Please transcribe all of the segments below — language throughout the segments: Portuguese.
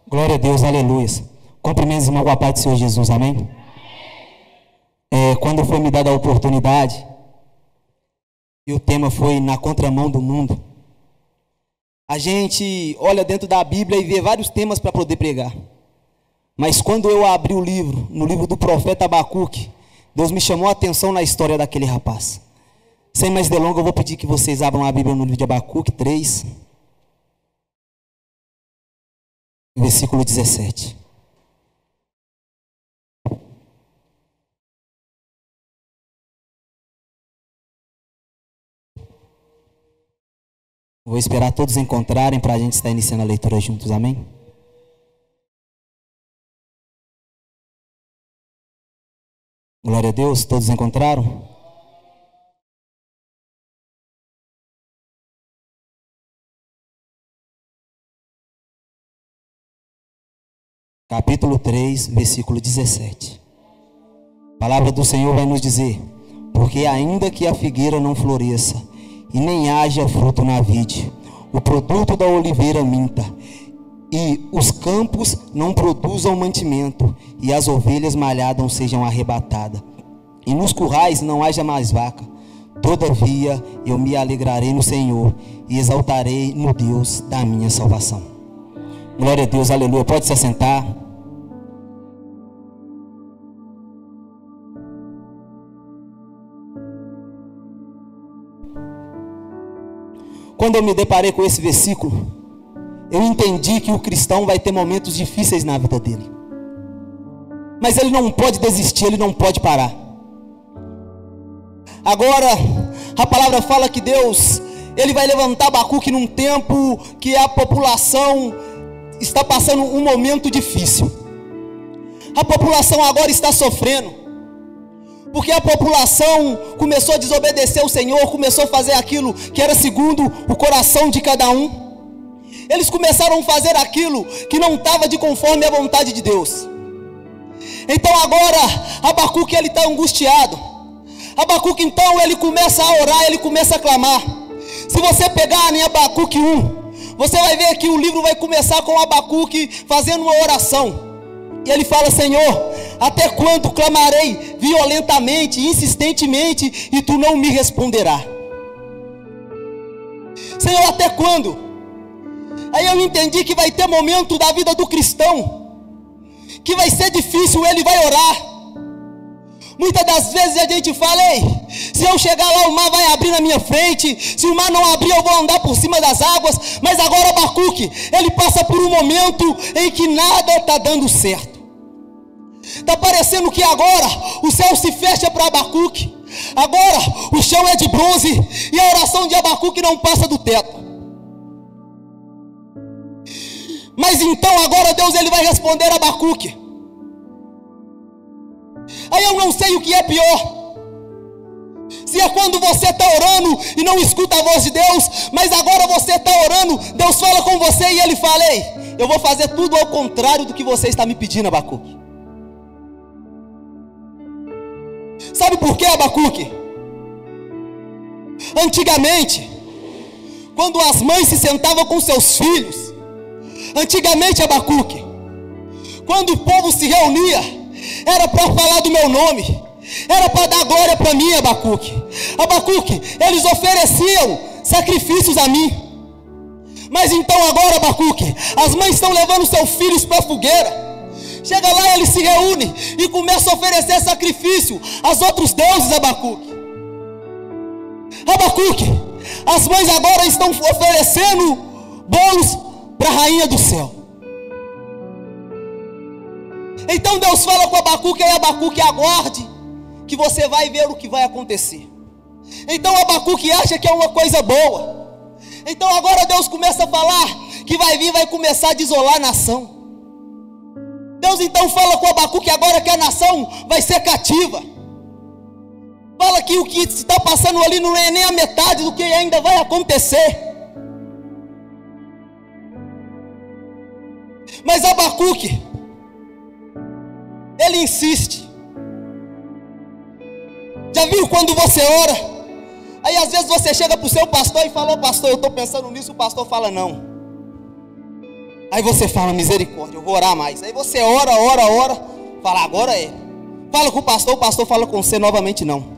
Glória a Deus, aleluia. Cumprimentos, irmão, com a paz do Senhor Jesus, amém? Quando foi me dada a oportunidade, e o tema foi na contramão do mundo, a gente olha dentro da Bíblia e vê vários temas para poder pregar. Mas quando eu abri o livro, no livro do profeta Abacuque, Deus me chamou a atenção na história daquele rapaz. Sem mais delongas, eu vou pedir que vocês abram a Bíblia no livro de Abacuque 3, versículo 17. Vou esperar todos encontrarem para a gente estar iniciando a leitura juntos, amém? Glória a Deus, todos encontraram? Capítulo 3, versículo 17. A palavra do Senhor vai nos dizer: porque ainda que a figueira não floresça, e nem haja fruto na vide, o produto da oliveira minta, e os campos não produzam mantimento, e as ovelhas malhadas não sejam arrebatadas, e nos currais não haja mais vaca, todavia eu me alegrarei no Senhor, e exaltarei no Deus da minha salvação. Glória a Deus, aleluia. Pode se assentar. Quando eu me deparei com esse versículo, eu entendi que o cristão vai ter momentos difíceis na vida dele, mas ele não pode desistir, ele não pode parar. Agora, a palavra fala que Deus, Ele vai levantar Abacuque num tempo que a população está passando um momento difícil. A população agora está sofrendo, porque a população começou a desobedecer o Senhor, começou a fazer aquilo que era segundo o coração de cada um. Eles começaram a fazer aquilo que não estava de conforme a vontade de Deus. Então agora Abacuque, ele está angustiado. Abacuque então ele começa a orar, ele começa a clamar. Se você pegar em Abacuque 1, você vai ver que o livro vai começar com Abacuque fazendo uma oração. E ele fala: Senhor, até quando clamarei violentamente, insistentemente, e tu não me responderás? Senhor, até quando? Aí eu entendi que vai ter momento da vida do cristão que vai ser difícil, ele vai orar. Muitas das vezes a gente fala: ei, se eu chegar lá o mar vai abrir na minha frente, se o mar não abrir eu vou andar por cima das águas. Mas agora Abacuque, ele passa por um momento em que nada está dando certo. Está parecendo que agora o céu se fecha para Abacuque. Agora o chão é de bronze e a oração de Abacuque não passa do teto. Mas então agora Deus, ele vai responder a Abacuque. Aí eu não sei o que é pior. Se é quando você está orando e não escuta a voz de Deus, mas agora você está orando, Deus fala com você e ele fala: ei, eu vou fazer tudo ao contrário do que você está me pedindo, Abacuque. Sabe por quê, Abacuque? Antigamente, quando as mães se sentavam com seus filhos, antigamente, Abacuque, quando o povo se reunia, era para falar do meu nome, era para dar glória para mim, Abacuque. Abacuque, eles ofereciam sacrifícios a mim. Mas então agora, Abacuque, as mães estão levando seus filhos para a fogueira. Chega lá, eles se reúnem e começam a oferecer sacrifício aos outros deuses, Abacuque. Abacuque, as mães agora estão oferecendo bolos para a rainha do céu. Então Deus fala com Abacuque: e Abacuque, aguarde, que você vai ver o que vai acontecer. Então Abacuque acha que é uma coisa boa. Então agora Deus começa a falar que vai vir, vai começar a desolar a nação. Deus então fala com Abacuque agora que a nação vai ser cativa. Fala que o que está passando ali não é nem a metade do que ainda vai acontecer. Mas Abacuque, ele insiste. Já viu quando você ora? Aí às vezes você chega para o seu pastor e fala: ô pastor, eu estou pensando nisso. O pastor fala: não. Aí você fala: misericórdia, eu vou orar mais. Aí você ora, fala: agora é. Fala com o pastor fala com você novamente: não.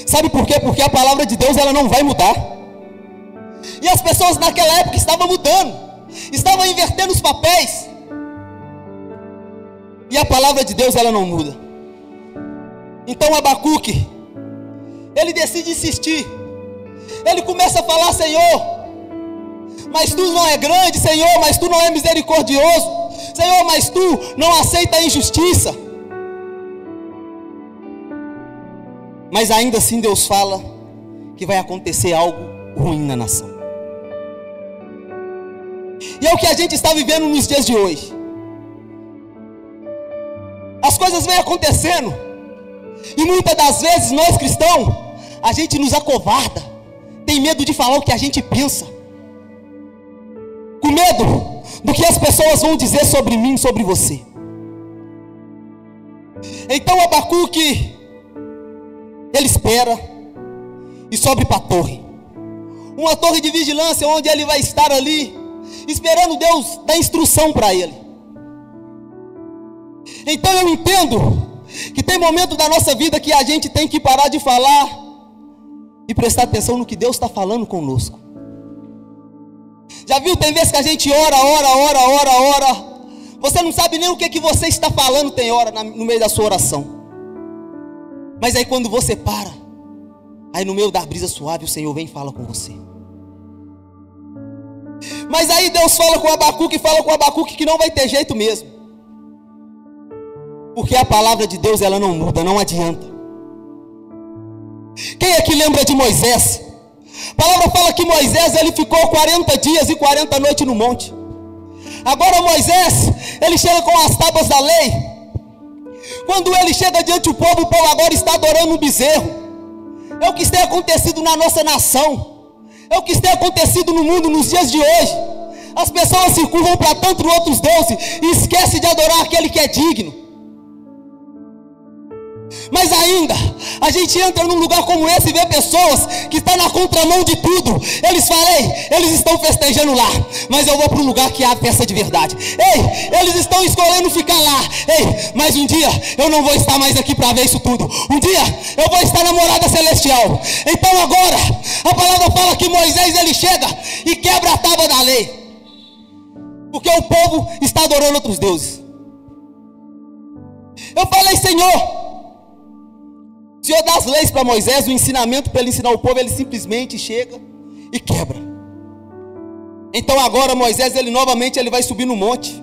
Sabe por quê? Porque a palavra de Deus, ela não vai mudar. E as pessoas naquela época estavam mudando, estavam invertendo os papéis. E a palavra de Deus, ela não muda. Então Abacuque, ele decide insistir. Ele começa a falar: Senhor, mas tu não é grande, Senhor, mas tu não é misericordioso, Senhor, mas tu não aceita a injustiça. Mas ainda assim Deus fala que vai acontecer algo ruim na nação. E é o que a gente está vivendo nos dias de hoje. As coisas vêm acontecendo, e muitas das vezes nós cristãos, a gente nos acovarda, tem medo de falar o que a gente pensa, com medo do que as pessoas vão dizer sobre mim, sobre você. Então Abacuque, ele espera e sobe para a torre, uma torre de vigilância, onde ele vai estar ali, esperando Deus dar instrução para ele. Então eu entendo que tem momento da nossa vida que a gente tem que parar de falar e prestar atenção no que Deus está falando conosco. Já viu? Tem vezes que a gente ora, você não sabe nem o que você está falando, tem hora no meio da sua oração. Mas aí quando você para, aí no meio da brisa suave, o Senhor vem e fala com você. Mas aí Deus fala com Abacuque que não vai ter jeito mesmo. Porque a palavra de Deus, ela não muda, não adianta. Quem é que lembra de Moisés? A palavra fala que Moisés, ele ficou 40 dias e 40 noites no monte. Agora Moisés, ele chega com as tábuas da lei. Quando ele chega diante do povo, o povo agora está adorando um bezerro. É o que tem acontecido na nossa nação, é o que tem acontecido no mundo nos dias de hoje. As pessoas se curvam para tantos outros deuses e esquecem de adorar aquele que é digno. Mas ainda, a gente entra num lugar como esse e vê pessoas que estão na contramão de tudo. Eles falam: ei, eles estão festejando lá, mas eu vou para um lugar que há festa de verdade. Ei, eles estão escolhendo ficar lá. Ei, mas um dia eu não vou estar mais aqui para ver isso tudo. Um dia eu vou estar na morada celestial. Então agora, a palavra fala que Moisés, ele chega e quebra a tábua da lei, porque o povo está adorando outros deuses. Eu falei: Senhor, o Senhor dá as leis para Moisés, o ensinamento para ele ensinar o povo, ele simplesmente chega e quebra. Então agora Moisés, ele novamente vai subir no monte.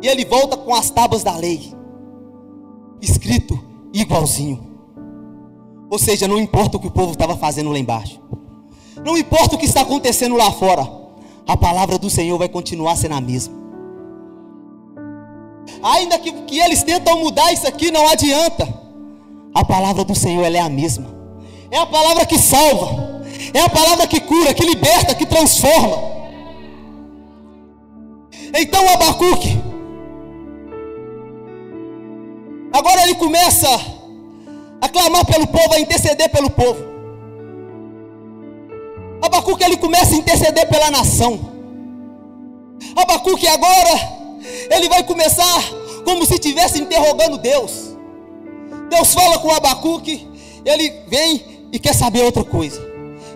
E ele volta com as tábuas da lei, escrito igualzinho. Ou seja, não importa o que o povo estava fazendo lá embaixo, não importa o que está acontecendo lá fora, a palavra do Senhor vai continuar sendo a mesma. Ainda que eles tentam mudar isso aqui, não adianta. A palavra do Senhor, ela é a mesma. É a palavra que salva, é a palavra que cura, que liberta, que transforma. Então Abacuque, agora ele começa a clamar pelo povo, a interceder pelo povo. Abacuque, ele começa a interceder pela nação. Abacuque agora, ele vai começar como se estivesse interrogando Deus. Deus fala com Abacuque, ele vem e quer saber outra coisa.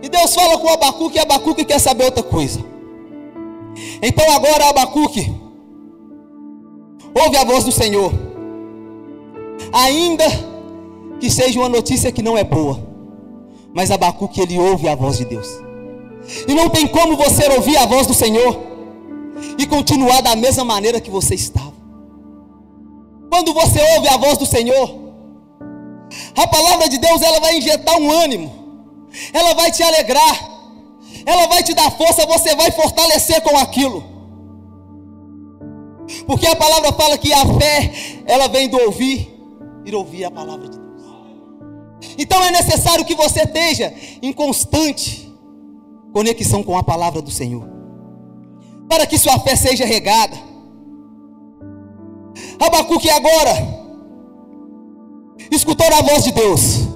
E Deus fala com Abacuque, e Abacuque quer saber outra coisa. Então agora Abacuque ouve a voz do Senhor. Ainda que seja uma notícia que não é boa, mas Abacuque, ele ouve a voz de Deus. E não tem como você ouvir a voz do Senhor e continuar da mesma maneira que você estava. Quando você ouve a voz do Senhor, a palavra de Deus, ela vai injetar um ânimo, ela vai te alegrar, ela vai te dar força, você vai fortalecer com aquilo. Porque a palavra fala que a fé, ela vem do ouvir, e ouvir a palavra de Deus. Então é necessário que você esteja em constante conexão com a palavra do Senhor, para que sua fé seja regada. Abacuque agora escutou a voz de Deus.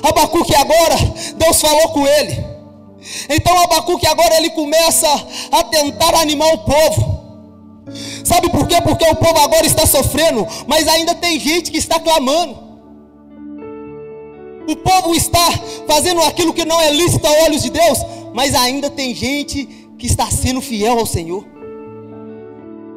Abacuque agora, Deus falou com ele. Então Abacuque agora ele começa a tentar animar o povo. Sabe por quê? Porque o povo agora está sofrendo, mas ainda tem gente que está clamando. O povo está fazendo aquilo que não é lícito aos olhos de Deus, mas ainda tem gente que está sendo fiel ao Senhor.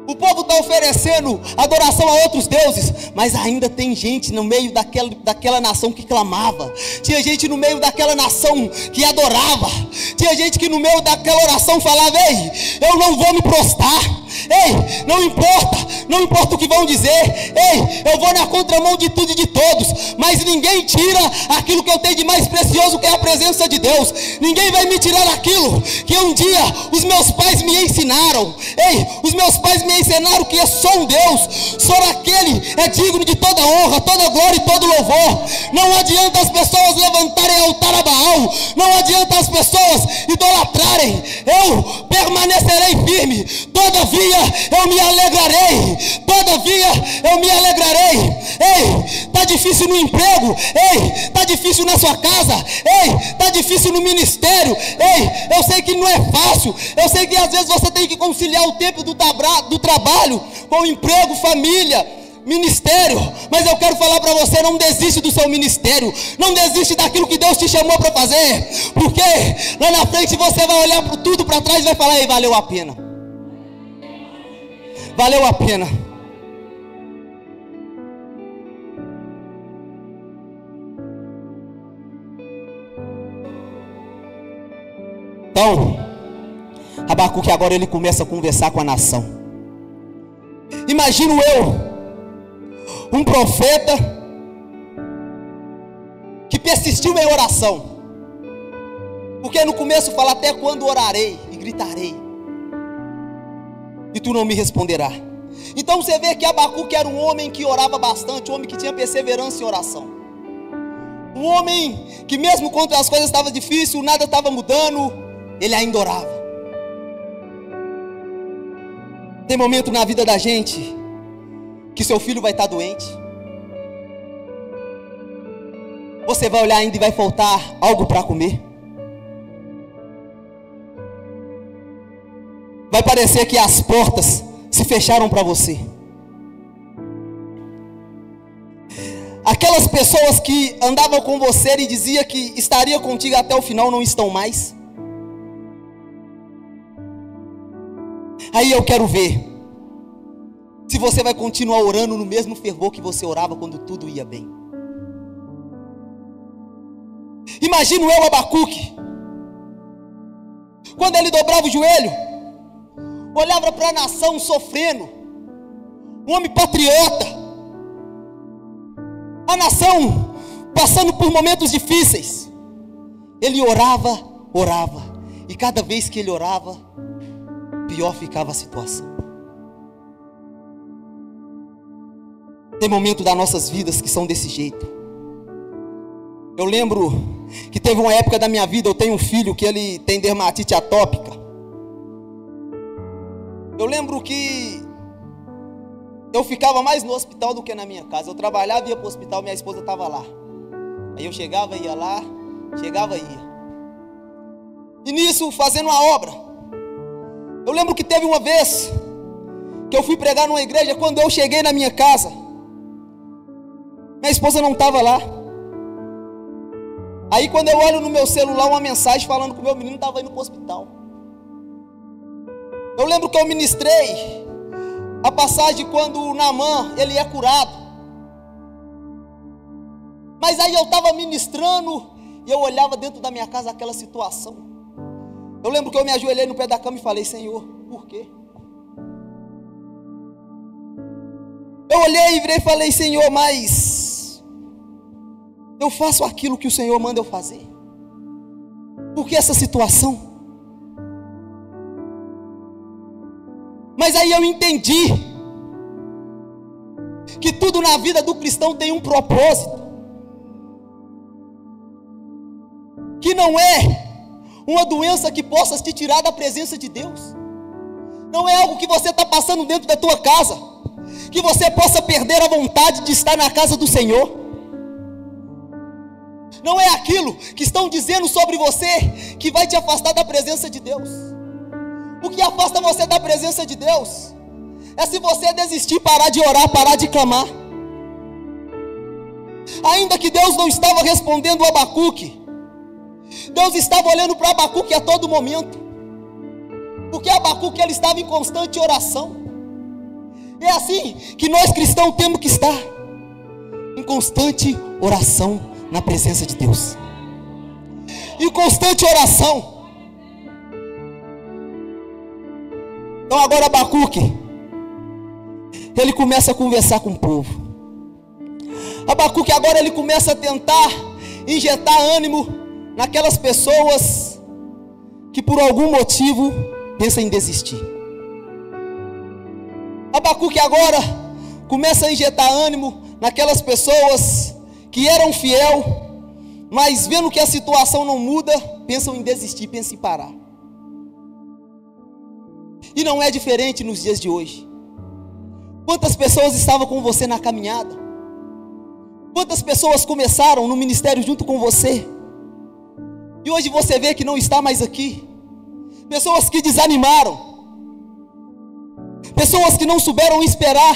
O povo está oferecendo adoração a outros deuses, mas ainda tem gente no meio daquela nação que clamava. Tinha gente no meio daquela nação que adorava. Tinha gente que no meio daquela oração falava: ei, eu não vou me prostrar. Ei, não importa o que vão dizer. Ei, eu vou na contramão de tudo e de todos, mas ninguém tira aquilo que eu tenho de mais precioso, que é a presença de Deus. Ninguém vai me tirar aquilo que um dia os meus pais me ensinaram. Ei, os meus pais me ensinaram que só um Deus, só aquele é digno de toda honra, toda glória e todo louvor. Não adianta as pessoas levantarem altar a Baal, não adianta as pessoas idolatrarem. Eu permanecerei firme, todavia eu me alegrarei, todavia eu me alegrarei. Ei, está difícil no emprego. Ei, está difícil na sua casa. Ei, está difícil no ministério. Ei, eu sei que não é fácil. Eu sei que às vezes você tem que conciliar o tempo do trabalho com o emprego, família, ministério. Mas eu quero falar para você: não desiste do seu ministério, não desiste daquilo que Deus te chamou para fazer, porque lá na frente você vai olhar para tudo para trás e vai falar: ei, valeu a pena. Valeu a pena. Então, Abacuque agora ele começa a conversar com a nação. Imagino eu, um profeta que persistiu em oração, porque no começo fala: até quando orarei e gritarei, e tu não me responderás. Então você vê que Abacuque era um homem que orava bastante, um homem que tinha perseverança em oração, um homem que mesmo quando as coisas estavam difíceis, nada estava mudando, ele ainda orava. Tem momento na vida da gente que seu filho vai estar doente, você vai olhar ainda e vai faltar algo para comer. Vai parecer que as portas se fecharam para você. Aquelas pessoas que andavam com você e diziam que estaria contigo até o final não estão mais. Aí eu quero ver se você vai continuar orando no mesmo fervor que você orava quando tudo ia bem. Imagino eu, Abacuque, quando ele dobrava o joelho, olhava para a nação sofrendo, um homem patriota, a nação passando por momentos difíceis, ele orava, e cada vez que ele orava, pior ficava a situação. Tem momentos das nossas vidas que são desse jeito. Eu lembro que teve uma época da minha vida, eu tenho um filho que ele tem dermatite atópica. Eu lembro que eu ficava mais no hospital do que na minha casa. Eu trabalhava e ia para o hospital, minha esposa estava lá. Aí eu chegava, ia lá, chegava e ia. E nisso, fazendo uma obra. Eu lembro que teve uma vez que eu fui pregar numa igreja. Quando eu cheguei na minha casa, minha esposa não estava lá. Aí quando eu olho no meu celular uma mensagem falando que o meu menino estava indo para o hospital. Eu lembro que eu ministrei a passagem quando o Naamã, ele é curado. Mas aí eu estava ministrando e eu olhava dentro da minha casa aquela situação. Eu lembro que eu me ajoelhei no pé da cama e falei: Senhor, por quê? Eu olhei e virei e falei: Senhor, mas eu faço aquilo que o Senhor manda eu fazer. Por que essa situação? Mas aí eu entendi que tudo na vida do cristão tem um propósito. não é uma doença que possa te tirar da presença de Deus. Não é algo que você está passando dentro da tua casa, que você possa perder a vontade de estar na casa do Senhor. Não é aquilo que estão dizendo sobre você que vai te afastar da presença de Deus. O que afasta você da presença de Deus é se você desistir, parar de orar, parar de clamar. Ainda que Deus não estava respondendo a Abacuque, Deus estava olhando para Abacuque a todo momento, porque Abacuque ele estava em constante oração. É assim que nós cristãos temos que estar, em constante oração na presença de Deus, em constante oração. Então agora Abacuque, ele começa a conversar com o povo. Abacuque agora ele começa a tentar injetar ânimo naquelas pessoas que por algum motivo pensam em desistir. Abacuque agora começa a injetar ânimo naquelas pessoas que eram fiel, mas vendo que a situação não muda, pensam em desistir, pensam em parar. E não é diferente nos dias de hoje. Quantas pessoas estavam com você na caminhada? Quantas pessoas começaram no ministério junto com você? E hoje você vê que não está mais aqui. Pessoas que desanimaram. Pessoas que não souberam esperar.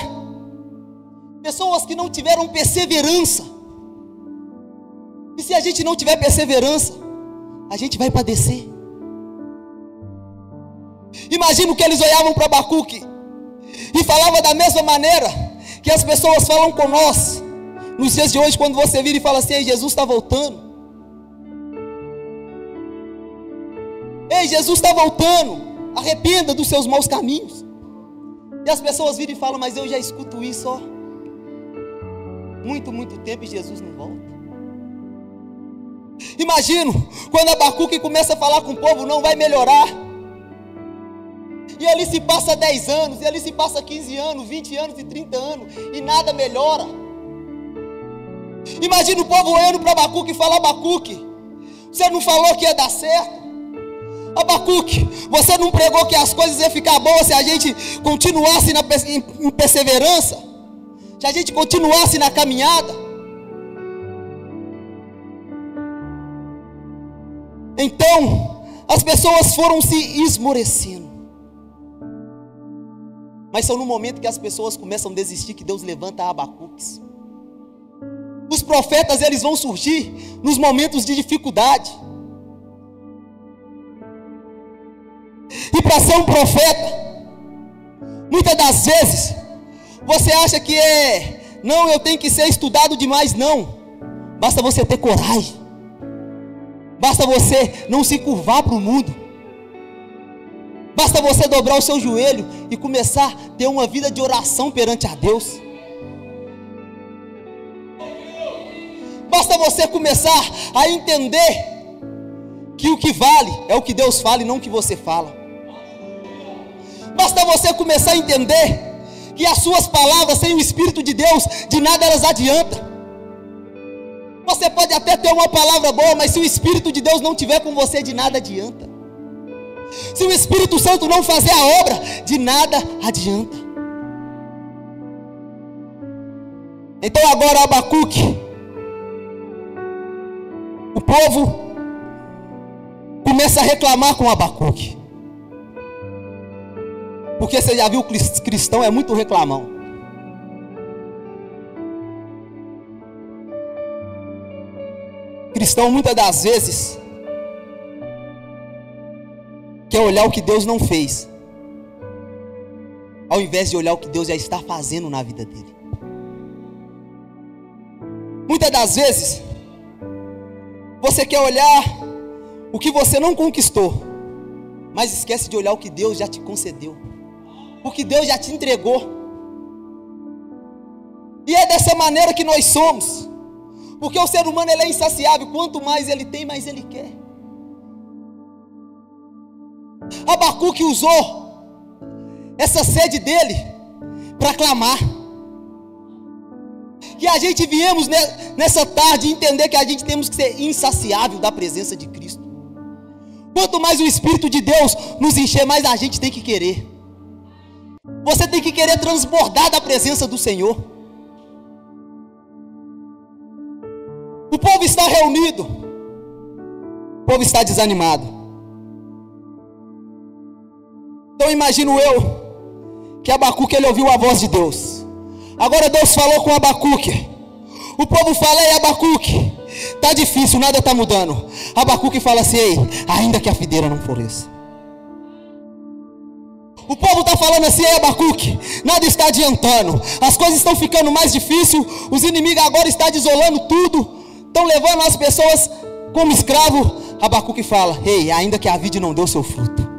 Pessoas que não tiveram perseverança. E se a gente não tiver perseverança, a gente vai padecer. Imagina que eles olhavam para Abacuque e falavam da mesma maneira que as pessoas falam com nós nos dias de hoje, quando você vira e fala assim: ei, Jesus está voltando. Ei, Jesus está voltando. Arrependa dos seus maus caminhos. E as pessoas viram e falam: mas eu já escuto isso, ó, muito tempo, e Jesus não volta. Imagino quando Abacuque começa a falar com o povo: não vai melhorar. E ali se passa 10 anos, e ali se passa 15 anos, 20 anos e 30 anos, e nada melhora. Imagina o povo olhando para Abacuque e falar: Abacuque, você não falou que ia dar certo? Abacuque, você não pregou que as coisas iam ficar boas se a gente continuasse em perseverança? Se a gente continuasse na caminhada? Então, as pessoas foram se esmorecendo. Mas são no momento que as pessoas começam a desistir que Deus levanta Abacuques. Os profetas, eles vão surgir nos momentos de dificuldade. E para ser um profeta, muitas das vezes, você acha que não, eu tenho que ser estudado demais. Não, basta você ter coragem. Basta você não se curvar para o mundo. Basta você dobrar o seu joelho e começar a ter uma vida de oração perante a Deus. Basta você começar a entender que o que vale é o que Deus fala e não o que você fala. Basta você começar a entender que as suas palavras sem o Espírito de Deus, de nada elas adiantam. Você pode até ter uma palavra boa, mas se o Espírito de Deus não estiver com você, de nada adianta. Se o Espírito Santo não fazer a obra, de nada adianta. Então agora Abacuque, o povo começa a reclamar com Abacuque. Porque você já viu, cristão é muito reclamão. Cristão muitas das vezes quer olhar o que Deus não fez, ao invés de olhar o que Deus já está fazendo na vida dele. Muitas das vezes você quer olhar o que você não conquistou, mas esquece de olhar o que Deus já te concedeu, o que Deus já te entregou. E é dessa maneira que nós somos, porque o ser humano ele é insaciável. Quanto mais ele tem, mais ele quer. Abacuque usou essa sede dele para clamar. Que a gente viemos nessa tarde entender que a gente temos que ser insaciável da presença de Cristo. Quanto mais o Espírito de Deus nos encher, mais a gente tem que querer. Você tem que querer transbordar da presença do Senhor. O povo está reunido, o povo está desanimado. Então imagino eu que Abacuque, ele ouviu a voz de Deus. Agora Deus falou com Abacuque. O povo fala: ei, Abacuque, está difícil, nada está mudando. Abacuque fala assim: ei, ainda que a videira não floresça. O povo está falando assim: ei, Abacuque, nada está adiantando, as coisas estão ficando mais difíceis, os inimigos agora estão desolando tudo, estão levando as pessoas como escravo. Abacuque fala: ei, ainda que a vide não deu seu fruto.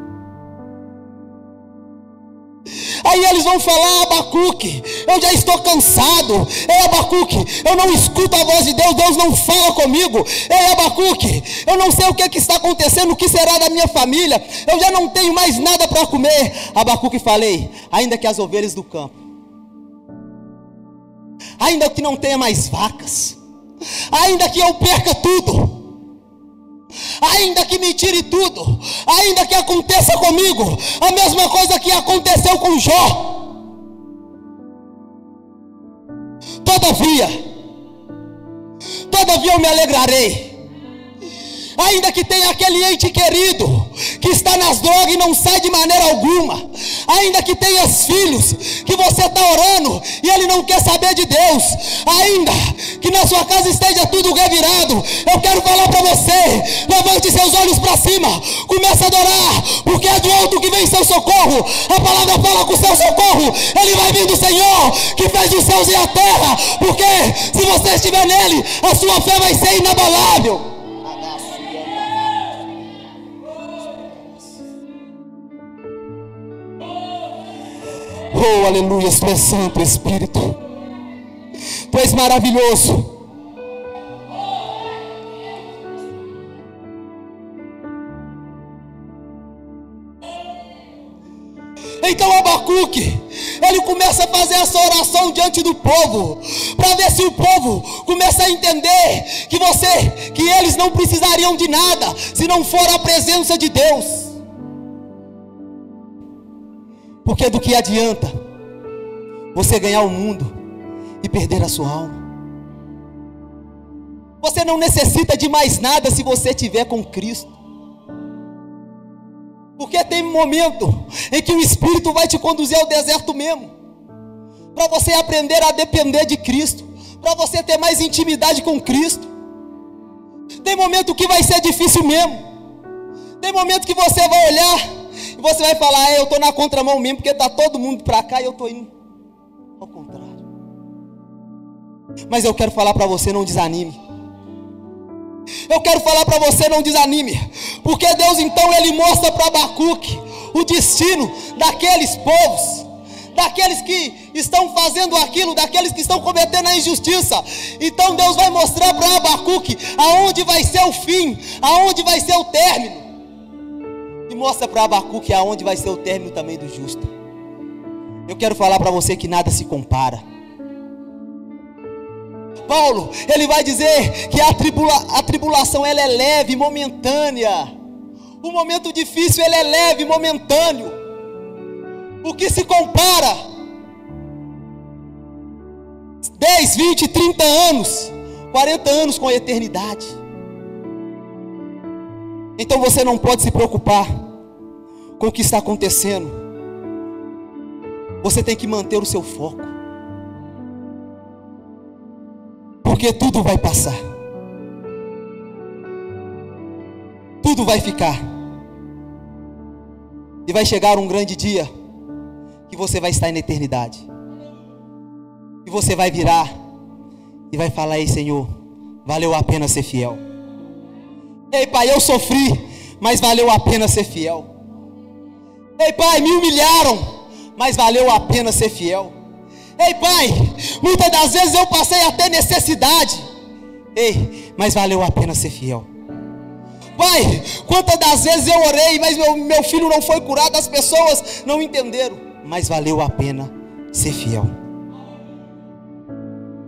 Aí eles vão falar: Abacuque, eu já estou cansado. Ei, Abacuque, eu não escuto a voz de Deus, Deus não fala comigo. Ei, Abacuque, eu não sei o que está acontecendo, o que será da minha família, eu já não tenho mais nada para comer. Abacuque falei: ainda que as ovelhas do campo, ainda que não tenha mais vacas, ainda que eu perca tudo, ainda que me tire tudo, ainda que aconteça comigo a mesma coisa que aconteceu com Jó, todavia eu me alegrarei. Ainda que tenha aquele ente querido que está nas drogas e não sai de maneira alguma, ainda que tenha filhos que você está orando e ele não quer saber de Deus, ainda que na sua casa esteja tudo revirado, eu quero falar para você: levante seus olhos para cima, comece a adorar, porque é do alto que vem seu socorro. A palavra fala com o seu socorro, ele vai vir do Senhor que fez os céus e a terra, porque se você estiver nele, a sua fé vai ser inabalável. Oh, aleluia, tu és santo, Espírito, tu és maravilhoso. Então Abacuque, ele começa a fazer essa oração diante do povo, para ver se o povo começa a entender que eles não precisariam de nada, se não for a presença de Deus. Porque do que adianta você ganhar o mundo e perder a sua alma? Você não necessita de mais nada se você estiver com Cristo. Porque tem momento em que o Espírito vai te conduzir ao deserto mesmo, para você aprender a depender de Cristo, para você ter mais intimidade com Cristo. Tem momento que vai ser difícil mesmo. Tem momento que você vai olhar e você vai falar: eu estou na contramão mesmo, porque está todo mundo para cá e eu estou indo ao contrário. Mas eu quero falar para você: não desanime. Eu quero falar para você: não desanime, porque Deus então ele mostra para Abacuque o destino daqueles povos, daqueles que estão fazendo aquilo, daqueles que estão cometendo a injustiça. Então Deus vai mostrar para Abacuque aonde vai ser o fim, aonde vai ser o término. E mostra para Abacuque aonde vai ser o término também do justo. Eu quero falar para você que nada se compara. Paulo, ele vai dizer que a tribulação ela é leve, momentânea. O momento difícil ele é leve, momentâneo. O que se compara 10, 20, 30 anos, 40 anos com a eternidade. Então você não pode se preocupar com o que está acontecendo. Você tem que manter o seu foco, porque tudo vai passar, tudo vai ficar, e vai chegar um grande dia que você vai estar na eternidade, e você vai virar e vai falar: ei, Senhor, valeu a pena ser fiel. Ei, Pai, eu sofri, mas valeu a pena ser fiel. Ei, Pai, me humilharam, mas valeu a pena ser fiel. Ei, Pai, muitas das vezes eu passei até necessidade, ei, mas valeu a pena ser fiel. Pai, quantas das vezes eu orei, mas meu filho não foi curado, as pessoas não entenderam, mas valeu a pena ser fiel.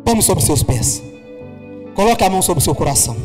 Vamos sobre seus pés, coloque a mão sobre o seu coração.